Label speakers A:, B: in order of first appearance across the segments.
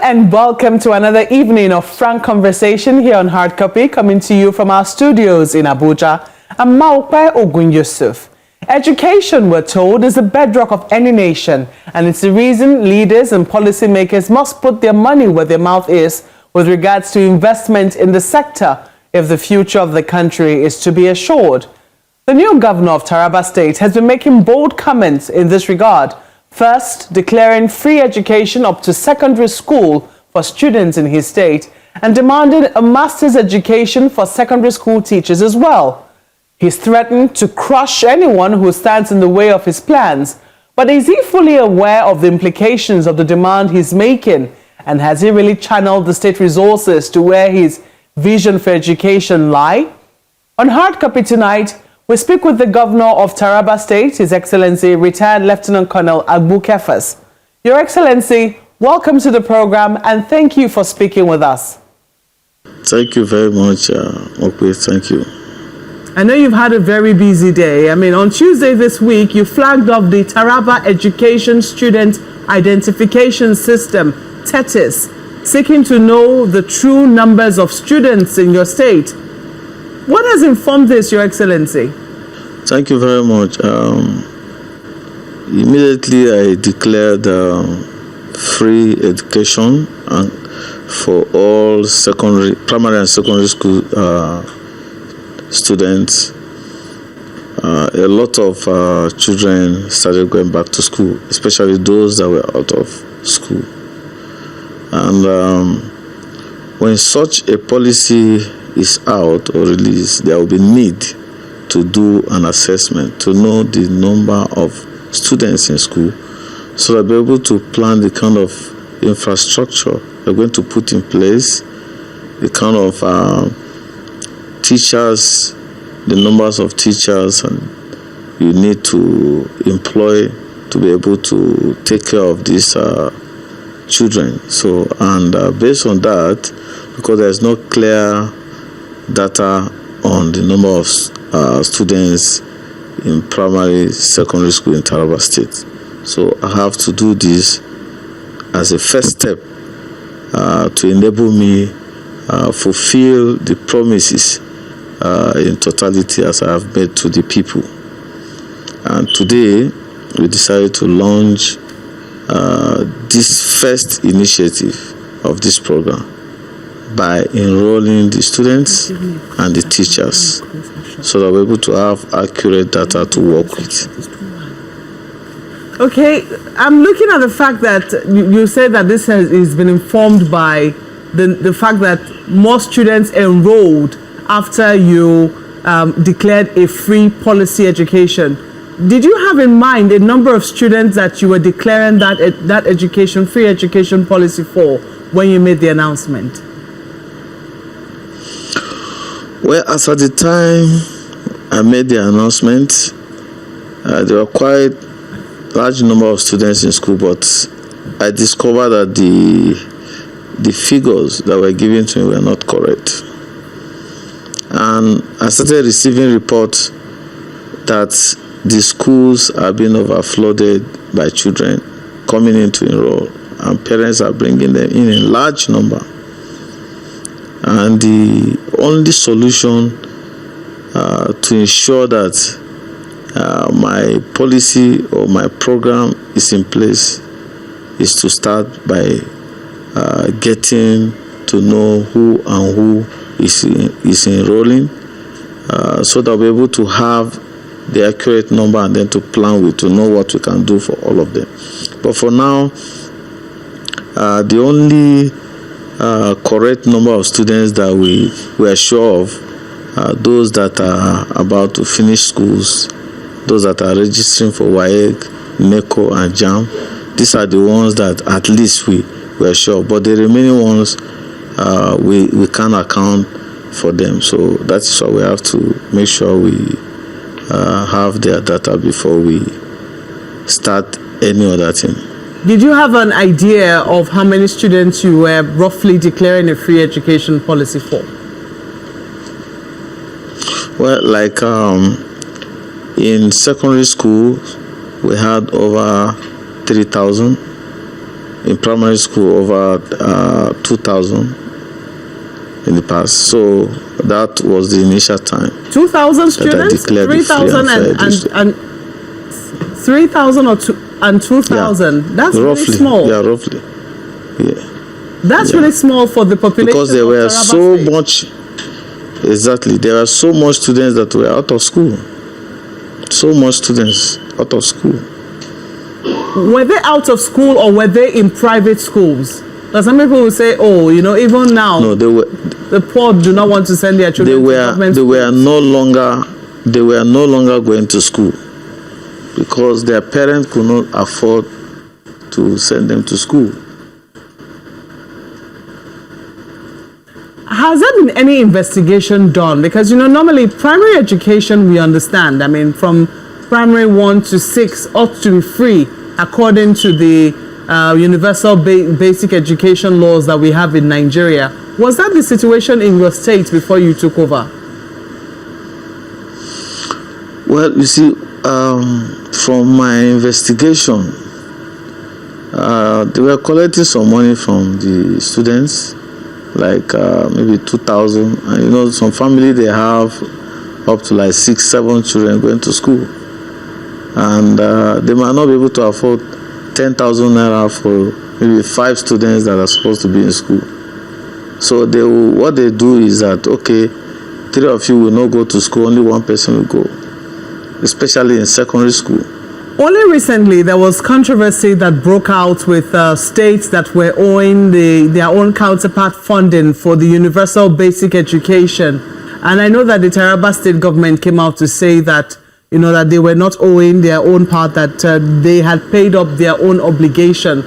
A: and welcome to another evening of frank conversation here on Hard Copy, coming to you from our studios in Abuja. I'm Maukwe Ogun Yusuf. Education, we're told, is the bedrock of any nation, and it's the reason leaders and policymakers must put their money where their mouth is with regards to investment in the sector if the future of the country is to be assured. The new governor of Taraba State has been making bold comments in this regard. First, declaring free education up to secondary school for students in his state and demanded a master's education for secondary school teachers as well. He's threatened to crush anyone who stands in the way of his plans. But is he fully aware of the implications of the demand he's making? And has he really channeled the state resources to where his vision for education lie? On Hard Copy tonight, we speak with the governor of Taraba State, His Excellency, retired Lieutenant Colonel Kefas. Your Excellency, welcome to the program and thank you for speaking with us.
B: Thank you very much, Okwe. Thank you.
A: I know you've had a very busy day. On Tuesday this week, you flagged off the Taraba Education Student Identification System, TETIS, seeking to know the true numbers of students in your state. What has informed this, Your Excellency?
B: Thank you very much. Immediately, I declared free education for all primary and secondary school students. A lot of children started going back to school, especially those that were out of school. And when such a policy is out or released, there will be need to do an assessment to know the number of students in school so that we'll be able to plan the kind of infrastructure we're going to put in place, the kind of teachers, the numbers of teachers and you need to employ to be able to take care of these children. So, and based on that, because there's no clear data on the number of students in primary, secondary school in Taraba State. So I have to do this as a first step to enable me fulfill the promises in totality as I have made to the people. And today, we decided to launch this first initiative of this program by enrolling the students and the teachers so that we're able to have accurate data to work with.
A: Okay, I'm looking at the fact that you said that this has been informed by the fact that more students enrolled after you declared a free policy education. Did you have in mind a number of students that you were declaring that education, free education policy for when you made the announcement?
B: Well, as at the time I made the announcement, there were quite large number of students in school, but I discovered that the figures that were given to me were not correct. And I started receiving reports that the schools are being overflooded by children coming in to enroll, and parents are bringing them in large number. And the only solution to ensure that my policy or my program is in place is to start by getting to know who and who is enrolling so that we're able to have the accurate number and then to plan with, to know what we can do for all of them. But for now, the only correct number of students that we are sure of are those that are about to finish schools, those that are registering for WAEC, NECO, and JAM. These are the ones that at least we are sure. But the remaining ones, we can't account for them. So that is why we have to make sure we have their data before we start any other thing.
A: Did you have an idea of how many students you were roughly declaring a free education policy for?
B: Well, like in secondary school, we had over 3,000. in primary school over 2,000 in the past. So that was the initial time.
A: 2,000 students? 3,000 and 3,000 and 2,000? Yeah. That's roughly, really small.
B: Yeah, roughly. Yeah.
A: That's really small for the population.
B: Because there were
A: Taraba
B: so
A: State.
B: much, exactly, there were so much students that were out of school. So much students out of school.
A: Were they out of school or were they in private schools? Because some people will say, oh, you know, even now,
B: no, they were,
A: the poor do not want to send their children to government schools.
B: They were no longer going to school because their parents could not afford to send them to school.
A: Has there been any investigation done? Because, you know, normally primary education, we understand. I mean, from primary 1 to 6 ought to be free according to the universal basic education laws that we have in Nigeria. Was that the situation in your state before you took over?
B: Well, you see, from my investigation, they were collecting some money from the students, like maybe 2,000. And you know, some family, they have up to like 6, 7 children going to school. And they might not be able to afford 10,000 naira for maybe 5 students that are supposed to be in school. So what they do is that, okay, 3 of you will not go to school, only 1 person will go, especially in secondary school.
A: Only recently, there was controversy that broke out with states that were owing their own counterpart funding for the universal basic education. And I know that the Taraba state government came out to say that, you know, that they were not owing their own part, that they had paid up their own obligation.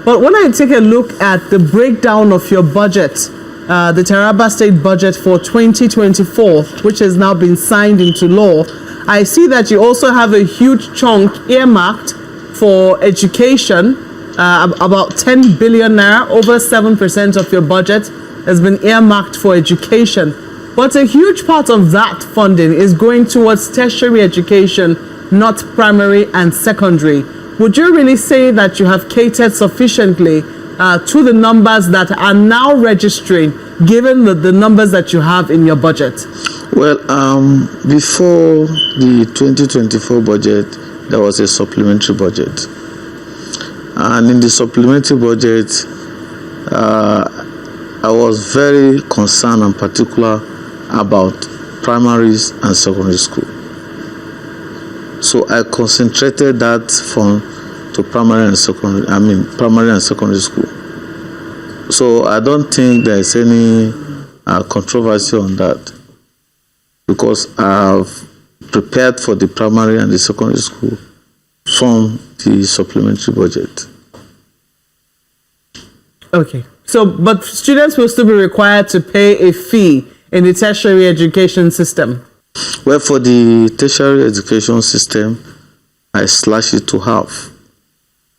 A: But when I take a look at the breakdown of your budget, the Taraba state budget for 2024, which has now been signed into law, I see that you also have a huge chunk earmarked for education, about 10 billion naira, over 7% of your budget has been earmarked for education. But a huge part of that funding is going towards tertiary education, not primary and secondary. Would you really say that you have catered sufficiently to the numbers that are now registering, given the numbers that you have in your budget?
B: Well, before the 2024 budget, there was a supplementary budget. And in the supplementary budget, I was very concerned and particular about primaries and secondary school. So I concentrated that fund to primary and secondary school. So I don't think there is any controversy on that, because I've prepared for the primary and the secondary school from the supplementary budget.
A: Okay. So, but students will still be required to pay a fee in the tertiary education system?
B: Well, for the tertiary education system, I slash it to half.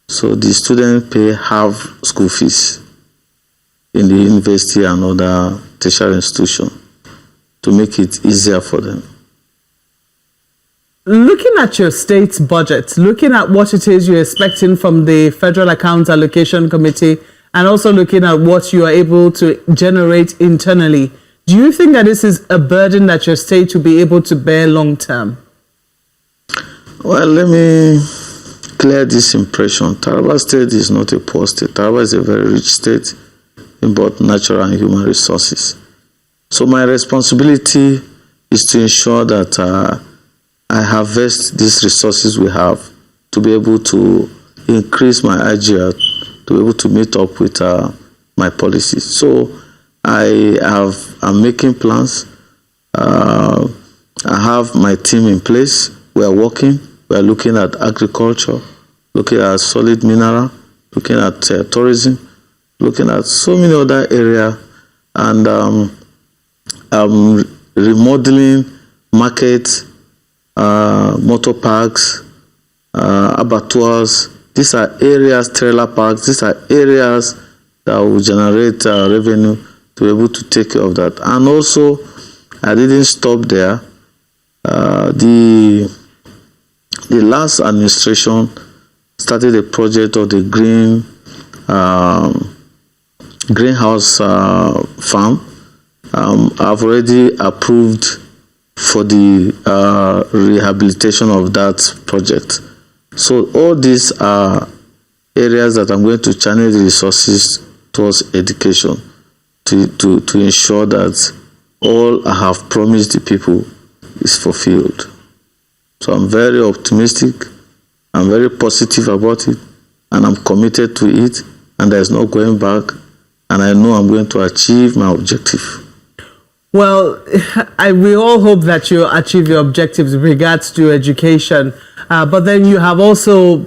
B: So the students pay half school fees in the university and other tertiary institutions to make it easier for them.
A: Looking at your state's budget, looking at what it is you're expecting from the Federal Accounts Allocation Committee, and also looking at what you are able to generate internally, do you think that this is a burden that your state will be able to bear long term?
B: Well, let me clear this impression. Taraba State is not a poor state. Taraba is a very rich state in both natural and human resources. So my responsibility is to ensure that I harvest these resources we have to be able to increase my IGR, to be able to meet up with my policies. So I'm making plans. I have my team in place. We are working. We are looking at agriculture, looking at solid mineral, looking at tourism, looking at so many other areas, and remodeling markets, motor parks, abattoirs. These are areas, trailer parks. These are areas that will generate revenue to be able to take care of that. And also, I didn't stop there. The last administration started a project of the green greenhouse farm. I've already approved for the rehabilitation of that project. So all these are areas that I'm going to channel the resources towards education to ensure that all I have promised the people is fulfilled. So I'm very optimistic, I'm very positive about it, and I'm committed to it, and there's no going back, and I know I'm going to achieve my objective.
A: Well, we all hope that you achieve your objectives with regards to education, but then you have also,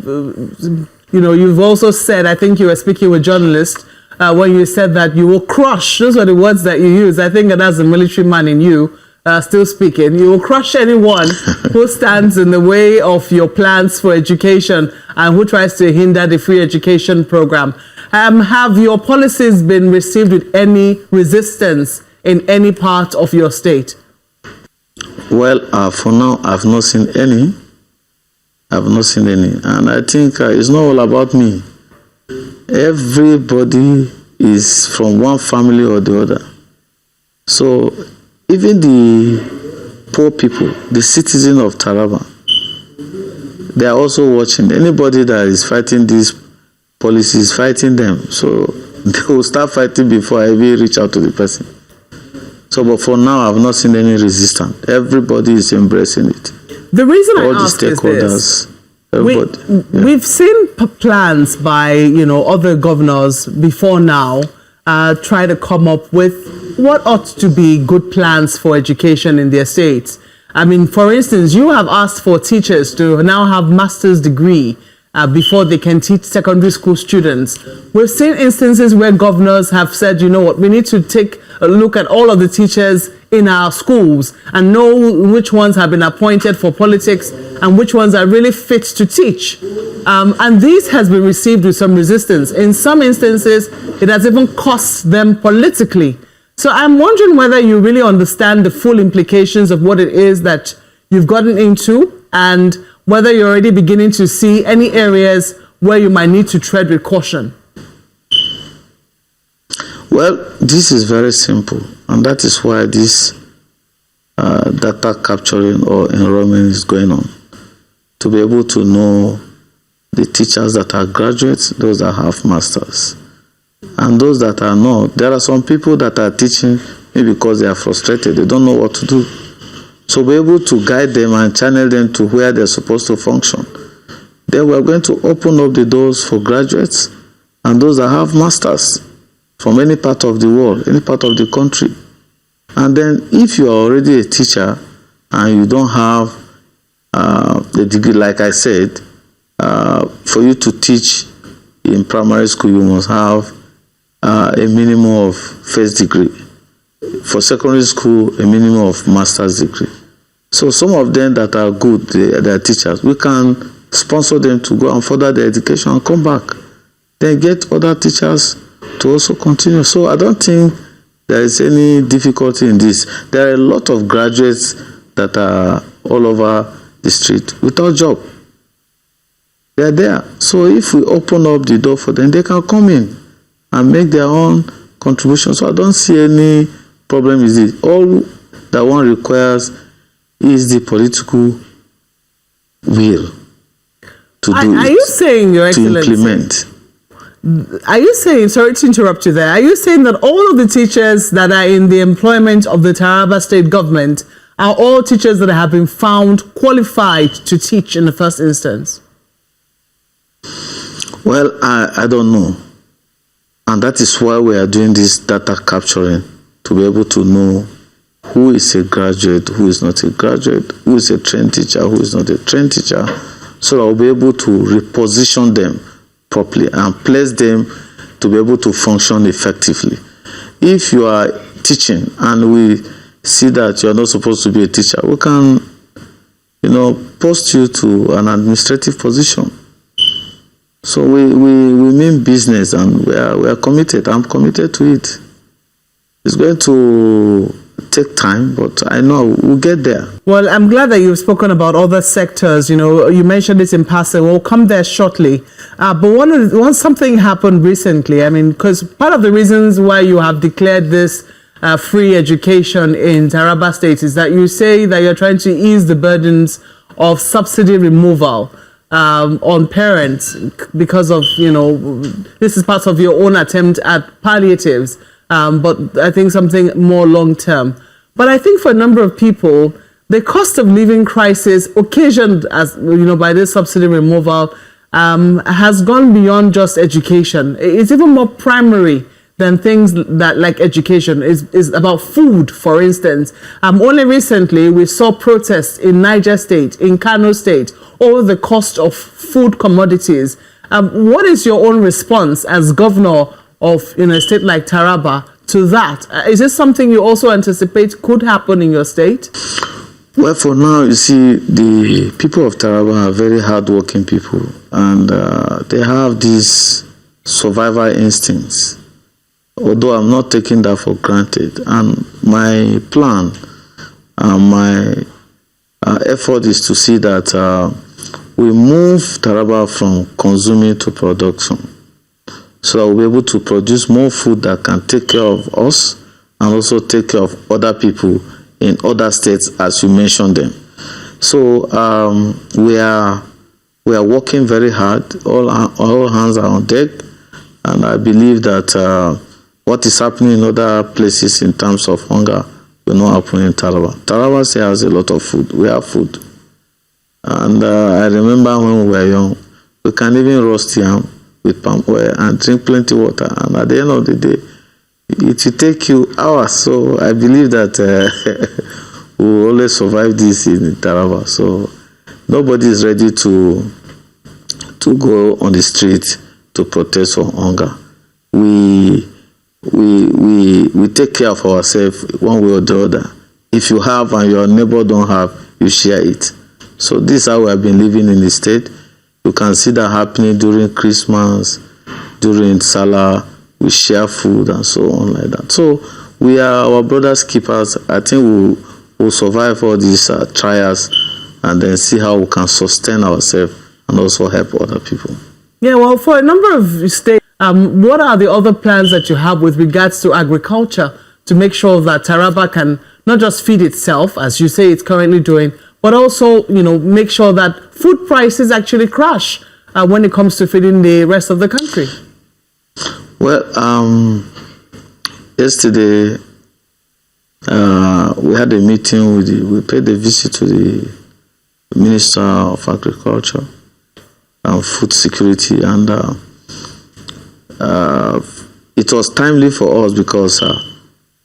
A: you've also said, I think you were speaking with journalists, when you said that you will crush, those are the words that you use. I think that's the military man in you still speaking. You will crush anyone who stands in the way of your plans for education and who tries to hinder the free education program. Have your policies been received with any resistance in any part of your state?
B: Well, for now, I've not seen any. And I think it's not all about me. Everybody is from one family or the other. So even the poor people, the citizens of Taraba, they are also watching. Anybody that is fighting these policies, fighting them. So they will start fighting before I even reach out to the person. So, but for now, I've not seen any resistance. Everybody is embracing it.
A: The reason
B: all
A: I ask is this. We've seen plans by other governors before now try to come up with what ought to be good plans for education in their states. I mean, for instance, you have asked for teachers to now have master's degree before they can teach secondary school students. We've seen instances where governors have said, you know what, we need to take a look at all of the teachers in our schools and know which ones have been appointed for politics and which ones are really fit to teach. And this has been received with some resistance. In some instances, it has even cost them politically. So I'm wondering whether you really understand the full implications of what it is that you've gotten into and whether you're already beginning to see any areas where you might need to tread with caution.
B: Well, this is very simple, and that is why this data capturing or enrollment is going on. To be able to know the teachers that are graduates, those that have masters, and those that are not. There are some people that are teaching maybe because they are frustrated, they don't know what to do. So be able to guide them and channel them to where they're supposed to function. Then we're going to open up the doors for graduates and those that have masters from any part of the world, any part of the country. And then if you are already a teacher and you don't have the degree, like I said, for you to teach in primary school, you must have a minimum of first degree. For secondary school, a minimum of master's degree. So some of them that are good, they are teachers, we can sponsor them to go and further their education and come back. Then get other teachers to also continue. So I don't think there is any difficulty in this. There are a lot of graduates that are all over the street without job. They are there. So if we open up the door for them, they can come in and make their own contribution. So I don't see any problem with it. All that one requires is the political will to do
A: are
B: it.
A: You saying, Your Excellency,
B: to implement.
A: Are you saying, sorry to interrupt you there, are you saying that all of the teachers that are in the employment of the Taraba state government are all teachers that have been found qualified to teach in the first instance?
B: Well, I don't know. And that is why we are doing this data capturing, to be able to know who is a graduate, who is not a graduate, who is a trained teacher, who is not a trained teacher, so that we'll be able to reposition them properly and place them to be able to function effectively. If you are teaching and we see that you are not supposed to be a teacher, we can, post you to an administrative position. So we mean business, and we are committed. I'm committed to it. It's going to take time, but I know we'll get there.
A: Well, I'm glad that you've spoken about other sectors. You know, you mentioned it in passing. We'll come there shortly. But something happened recently. I mean, because part of the reasons why you have declared this free education in Taraba State is that you say that you're trying to ease the burdens of subsidy removal on parents because of, you know, this is part of your own attempt at palliatives, but I think something more long term. But I think for a number of people, the cost of living crisis occasioned, as you know, by this subsidy removal has gone beyond just education. It's even more primary than things that like education is about food, for instance. Only recently we saw protests in Niger State, in Kano State, over the cost of food commodities. What is your own response as governor of a state like Taraba to that? Is this something you also anticipate could happen in your state?
B: Well, for now, you see, the people of Taraba are very hardworking people, and they have these survival instincts. Although I'm not taking that for granted, and my plan, my effort is to see that we move Taraba from consuming to production, so that we'll be able to produce more food that can take care of us and also take care of other people in other states, as you mentioned them. So we are working very hard. All hands are on deck, and I believe that what is happening in other places in terms of hunger will not happen in Taraba. Taraba still has a lot of food. We have food. And I remember when we were young, we can even roast yam with palm oil and drink plenty water. And at the end of the day, it will take you hours. So I believe that we will always survive this in Taraba. So nobody is ready to go on the street to protest for hunger. We take care of ourselves one way or the other. If you have and your neighbor don't have, you share it. So this is how we have been living in the state. You can see that happening during Christmas, during Salah. We share food and so on like that. So we are our brothers' keepers. I think we'll survive all these trials and then see how we can sustain ourselves and also help other people.
A: Yeah, well, for a number of states, what are the other plans that you have with regards to agriculture to make sure that Taraba can not just feed itself, as you say it's currently doing, but also, make sure that food prices actually crash when it comes to feeding the rest of the country?
B: Well, yesterday we had a meeting we paid a visit to the Minister of Agriculture and Food Security, and it was timely for us because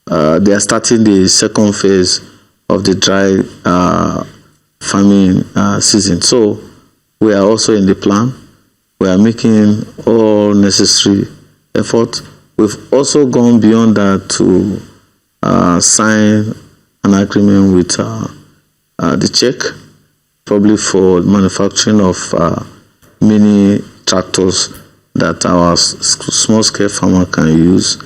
B: they are starting the second phase of the dry farming season. So we are also in the plan. We are making all necessary effort. We've also gone beyond that to sign an agreement with the Czech, probably for manufacturing of mini tractors that our small-scale farmer can use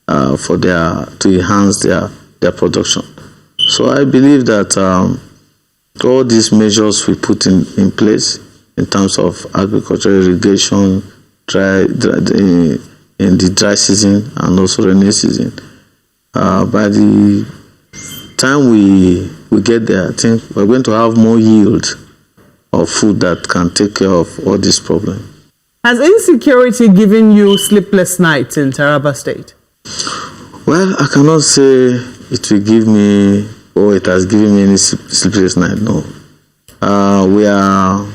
B: to enhance their production. So I believe that all these measures we put in place in terms of agricultural irrigation, in the dry season and also rainy season, by the time we get there, I think we're going to have more yield of food that can take care of all these problems.
A: Has insecurity given you sleepless nights in Taraba State?
B: Well, I cannot say it will give me, or it has given me any sleepless night, no. We are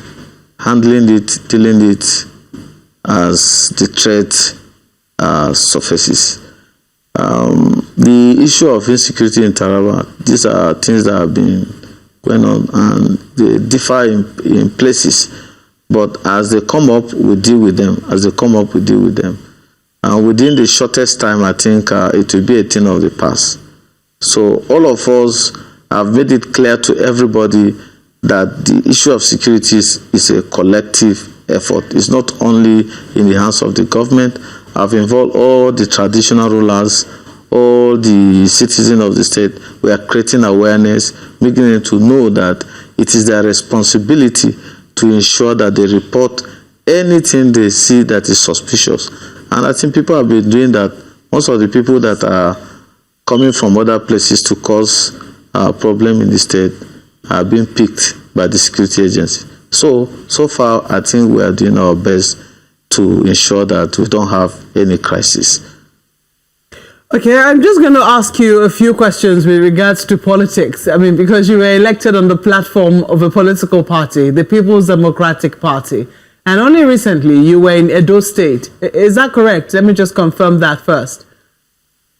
B: handling it, dealing it as the threat surfaces. The issue of insecurity in Taraba, these are things that have been going on, and they differ in places. But as they come up, we deal with them. And within the shortest time, I think it will be a thing of the past. So all of us have made it clear to everybody that the issue of security is a collective effort. It's not only in the hands of the government. I've involved all the traditional rulers, all the citizens of the state, we are creating awareness, making them to know that it is their responsibility to ensure that they report anything they see that is suspicious. And I think people have been doing that. Most of the people that are coming from other places to cause a problem in the state are being picked by the security agency. So far, I think we are doing our best to ensure that we don't have any crisis.
A: Okay, I'm just going to ask you a few questions with regards to politics. I mean, because you were elected on the platform of a political party, the People's Democratic Party, and only recently you were in Edo State. Is that correct? Let me just confirm that first.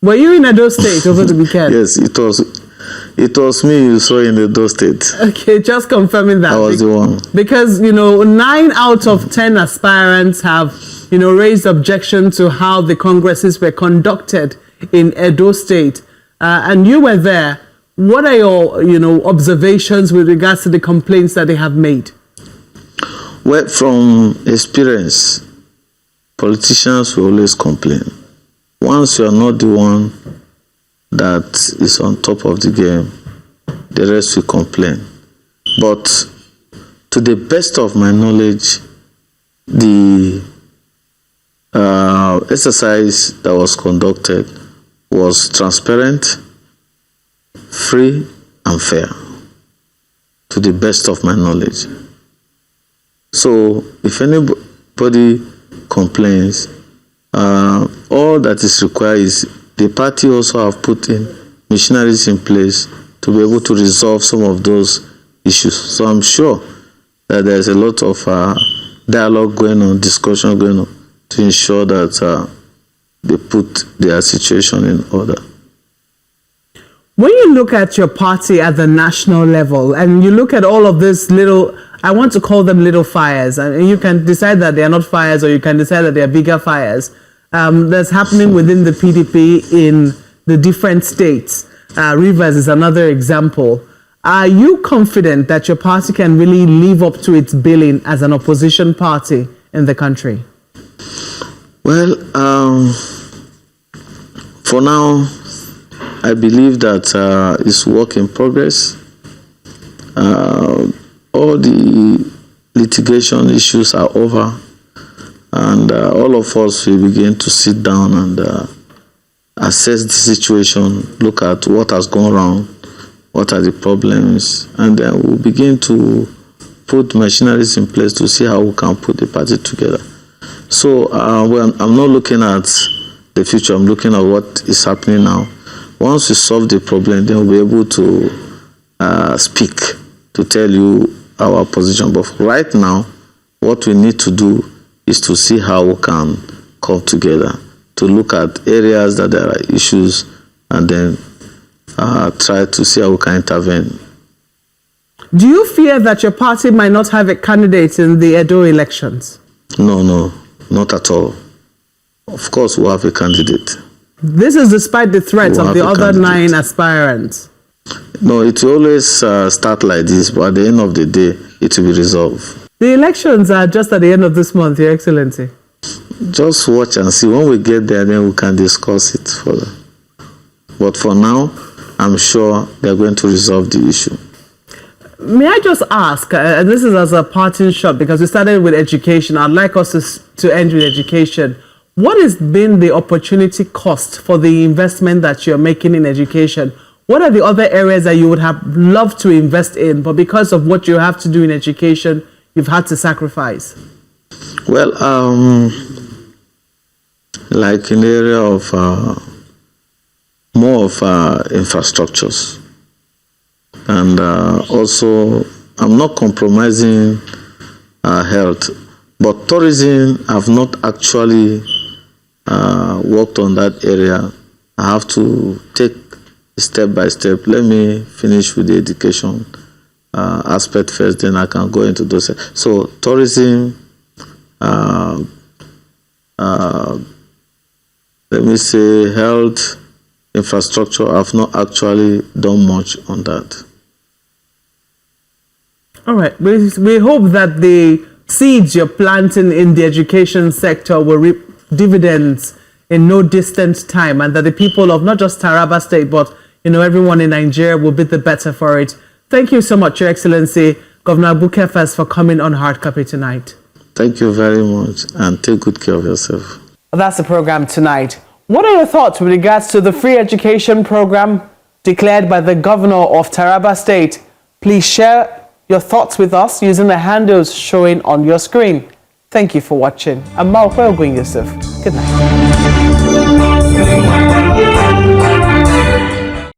A: Were you in Edo State over the weekend?
B: Yes, it was me you saw in Edo State.
A: Okay, just confirming that.
B: I was the one.
A: Because, 9 out of 10 aspirants have, raised objection to how the congresses were conducted in Edo State. And you were there. What are your, observations with regards to the complaints that they have made?
B: Well, from experience, politicians will always complain. Once you are not the one that is on top of the game, the rest will complain. But to the best of my knowledge, the exercise that was conducted was transparent, free, and fair, to the best of my knowledge. So if anybody complains, all that is required is the party also have put in machineries in place to be able to resolve some of those issues. So I'm sure that there's a lot of dialogue going on, discussion going on to ensure that they put their situation in order.
A: When you look at your party at the national level and you look at all of this little, I want to call them little fires, and you can decide that they are not fires or you can decide that they are bigger fires, that's happening within the PDP in the different states. Rivers is another example. Are you confident that your party can really live up to its billing as an opposition party in the country?
B: Well, for now, I believe that it's work in progress. All the litigation issues are over, and all of us will begin to sit down and assess the situation, look at what has gone wrong, what are the problems, and then we'll begin to put machineries in place to see how we can put the party together. So I'm not looking at the future, I'm looking at what is happening now. Once we solve the problem, then we'll be able to speak, to tell you our position. But right now, what we need to do is to see how we can come together, to look at areas that there are issues, and then try to see how we can intervene.
A: Do you fear that your party might not have a candidate in the Edo elections?
B: No, not at all. Of course, we'll have a candidate.
A: This is despite the threats of the other 9 aspirants.
B: No, it will always start like this, but at the end of the day, it will be resolved.
A: The elections are just at the end of this month, Your Excellency.
B: Just watch and see. When we get there, then we can discuss it further. But for now, I'm sure they're going to resolve the issue.
A: May I just ask, and this is as a parting shot, because we started with education. I'd like us to end with education. What has been the opportunity cost for the investment that you're making in education? What are the other areas that you would have loved to invest in, but because of what you have to do in education, you've had to sacrifice?
B: Well, like in the area of more of infrastructures. And also, I'm not compromising health, but tourism, I've not actually worked on that area. I have to take step by step. Let me finish with the education aspect first, then I can go into those. So tourism, let me say health, infrastructure, I've not actually done much on that.
A: All right. We hope that the seeds you're planting in the education sector will reap dividends in no distant time, and that the people of not just Taraba State, but everyone in Nigeria will be the better for it. Thank you so much, Your Excellency, Governor Kefas, for coming on Hard Copy tonight.
B: Thank you very much, and take good care of yourself.
A: That's the program tonight. What are your thoughts with regards to the free education program declared by the governor of Taraba State? Please share your thoughts with us using the handles showing on your screen. Thank you for watching. I'm Malcolm Yusuf. Good night.